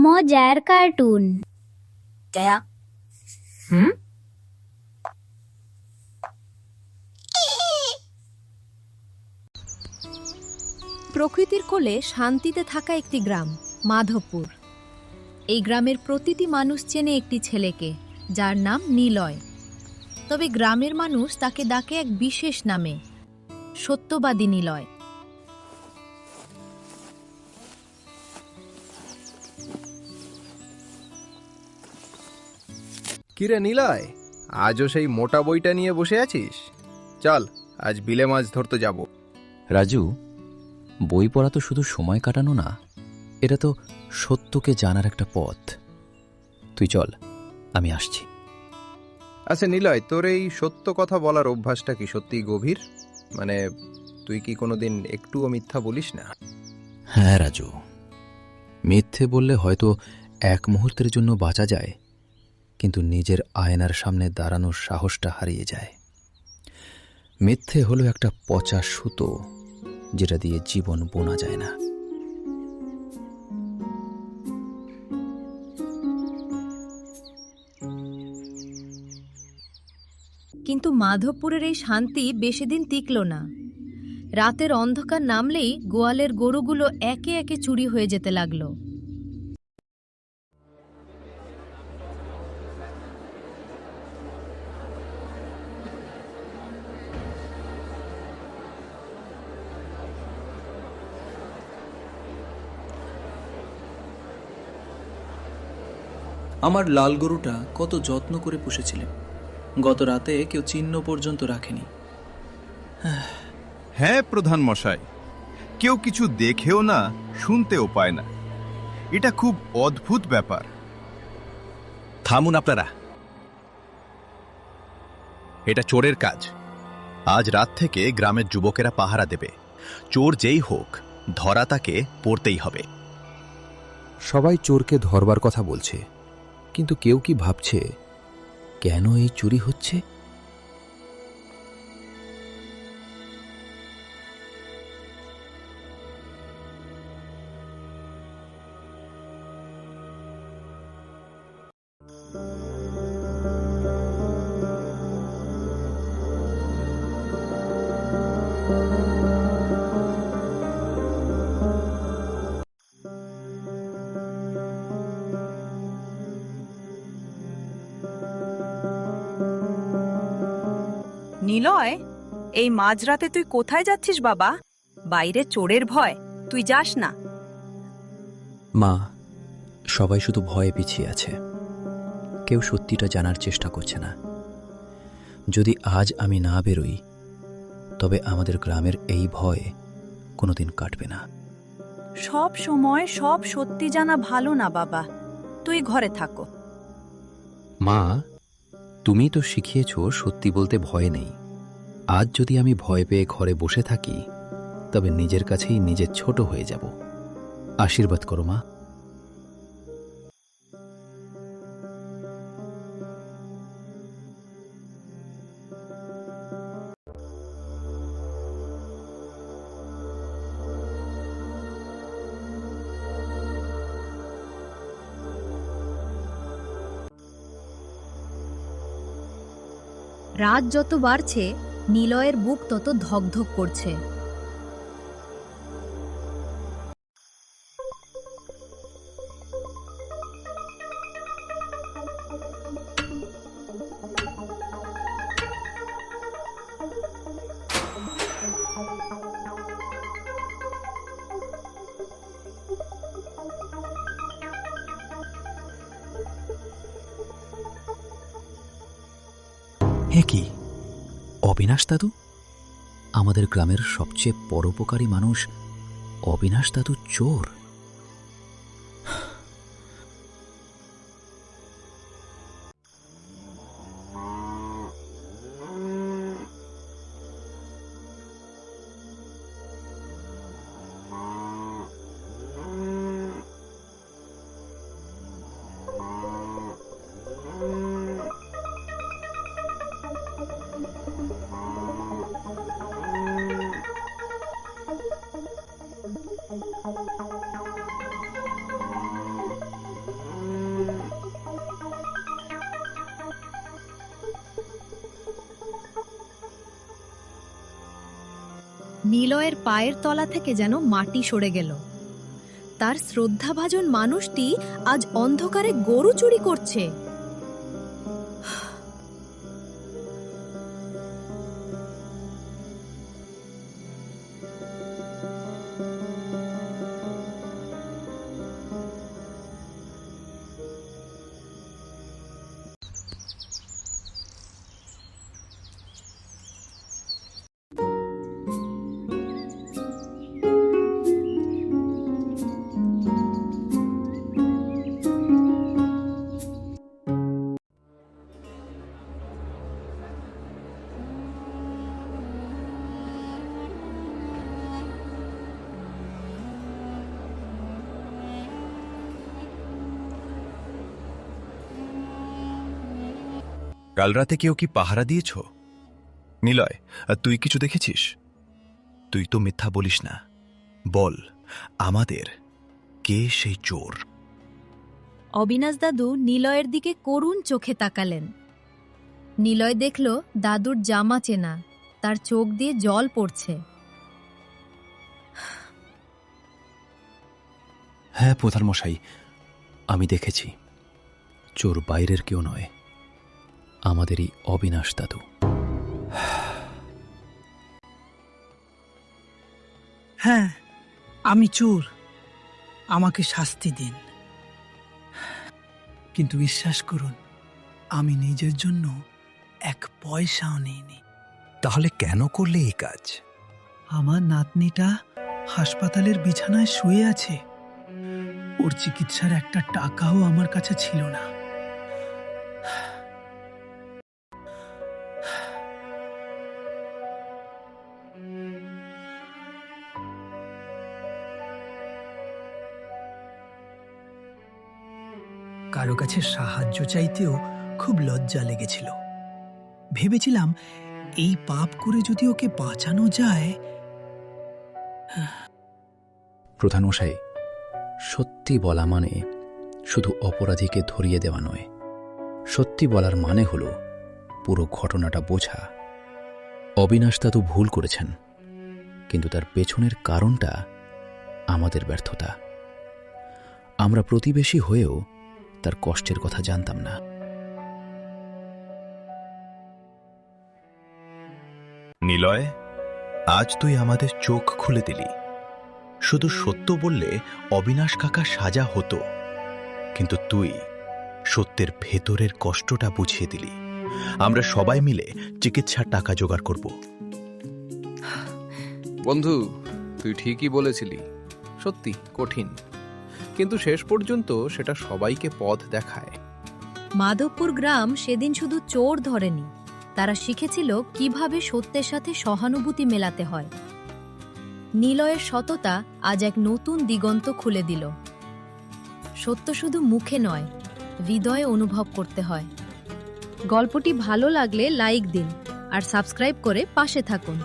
মজার কার্টুন। জয়া প্রকৃতির কোলে শান্তিতে থাকা একটি গ্রাম মাধবপুর। এই গ্রামের প্রতিটি মানুষ চেনে একটি ছেলেকে, যার নাম নিলয়। তবে গ্রামের মানুষ তাকে ডাকে এক বিশেষ নামে, সত্যবাদী নিলয়। কিরে নিলয়, আজও সেই মোটা বইটা নিয়ে বসে আছিস? চল, আজ বিলে মাছ ধরতে যাব। রাজু, বই পড়া তো শুধু সময় কাটানো না, এটা তো সত্যকে জানার একটা পথ। তুই চল, আমি আসছি। আচ্ছা নিলয়, তোর এই সত্য কথা বলার অভ্যাসটা কি সত্যি গভীর? মানে তুই কি কোনোদিন একটুও মিথ্যা বলিস না? হ্যাঁ রাজু, মিথ্যে বললে হয়তো এক মুহূর্তের জন্য বাঁচা যায়, কিন্তু নিজের আয়নার সামনে দাঁড়ানোর সাহসটা হারিয়ে যায়। মিথ্যে হলো একটা পচা সুতো, যেটা দিয়ে জীবন বোনা যায় না। কিন্তু মাধবপুরের এই শান্তি বেশি দিন টিকল না। রাতের অন্ধকার নামলেই গোয়ালের গরুগুলো একে একে চুরি হয়ে যেতে লাগলো। আমার লাল গরুটা কত যত্ন করে পুষেছিলেন, গত রাতে কেউ চিহ্ন পর্যন্ত রাখেনি। হ্যাঁ প্রধান মশাই, কেউ কিছু দেখেও না, শুনতেও পায় না। এটা খুব অদ্ভুত ব্যাপার। থামুন আপনারা, এটা চোরের কাজ। আজ রাত থেকে গ্রামের যুবকেরা পাহারা দেবে। চোর যেই হোক, ধরা তাকে পড়তেই হবে। সবাই চোরকে ধরবার কথা বলছে, কিন্তু কেউ কি ভাবছে কেন এই চুরি হচ্ছে? নিলয়, এই মাঝরাতে তুই কোথায় যাচ্ছিস বাবা? বাইরে চোরের ভয়, তুই যাস না। মা, সবাই শুধু ভয়ে পিছিয়ে আছে, কেউ সত্যিটা জানার চেষ্টা করছে না। যদি আজ আমি না বেরোই, তবে আমাদের গ্রামের এই ভয় কোনোদিন কাটবে না। সব সময় সব সত্যি জানা ভালো না বাবা, তুই ঘরে থাকো। মা, তুমি তো শিখিয়েছ সত্যি বলতে ভয় নেই। আজ যদি আমি ভয় পেয়ে ঘরে বসে থাকি, তবে নিজের কাছেই নিজে ছোট হয়ে যাব। আশীর্বাদ করো মা। রাত যত বাড়ছে, নিলয়ের বুক তত ধকধক করছে। হে কি, অবিনাশ দাদু? আমাদের গ্রামের সবচেয়ে পরোপকারী মানুষ অবিনাশ দাদু চোর? নিলয়ের পায়ের তলা থেকে যেন মাটি সরে গেল। তার শ্রদ্ধাভাজন মানুষটি আজ অন্ধকারে গরু চুরি করছে। কাল রাতে কেউ কি পাহারা দিয়েছ? নিলয়, তুই কিছু দেখেছিস? তুই তো মিথ্যা বলিস না। বল আমাদের, কে সেই চোর? অবিনাশ দাদু নিলয়ের দিকে করুণ চোখে তাকালেন। নিলয় দেখল দাদুর জামা চেনা, তার চোখ দিয়ে জল পড়ছে। হ্যাঁ প্রধানমশাই, আমি দেখেছি। চোর বাইরের কেউ নয়, আমাদেরই অবিনাশ দাদু। হ্যাঁ, আমি চোর, আমাকে শাস্তি দিন। কিন্তু বিশ্বাস করুন, আমি নিজের জন্য এক পয়সাও নিইনি। তাহলে কেন করলে এই কাজ? আমার নাতনিটা হাসপাতালের বিছানায় শুয়ে আছে, ওর চিকিৎসার একটা টাকাও আমার কাছে ছিল না। কারো কাছে সাহায্য চাইতেও খুব লজ্জা লেগেছিল। ভেবেছিলাম এই পাপ করে যদি ওকে বাঁচানো যায়। প্রধানমশাই, সত্যি বলা মানে শুধু অপরাধীকে ধরিয়ে দেওয়া নয়। সত্যি বলার মানে হল পুরো ঘটনাটা বোঝা। অবিনাশ দাদু ভুল করেছেন, কিন্তু তার পেছনের কারণটা আমাদের ব্যর্থতা। আমরা প্রতিবেশী হয়েও তার কষ্টের কথা জানতাম না। নিলয়, আজ তুই আমাদের চোখ খুলে দিলি। শুধু সত্য বললে অবিনাশ কাকা সাজা হতো, কিন্তু তুই সত্যের ভেতরের কষ্টটা বুঝিয়ে দিলি। আমরা সবাই মিলে চিকিৎসার টাকা জোগাড় করব। বন্ধু, তুই ঠিকই বলেছিলি। সত্যি কঠিন, কিন্তু শেষ পর্যন্ত সেটা সবাইকে পথ দেখায়। মাধবপুর গ্রাম সেদিন শুধু চোর ধরেনি, তারা শিখেছিল কিভাবে সত্যের সাথে সহানুভূতি মেলাতে হয়। নিলয়ের সততা আজ এক নতুন দিগন্ত খুলে দিল। সত্য শুধু মুখে নয়, হৃদয়ে অনুভব করতে হয়। গল্পটি ভালো লাগলে লাইক দিন আর সাবস্ক্রাইব করে পাশে থাকুন।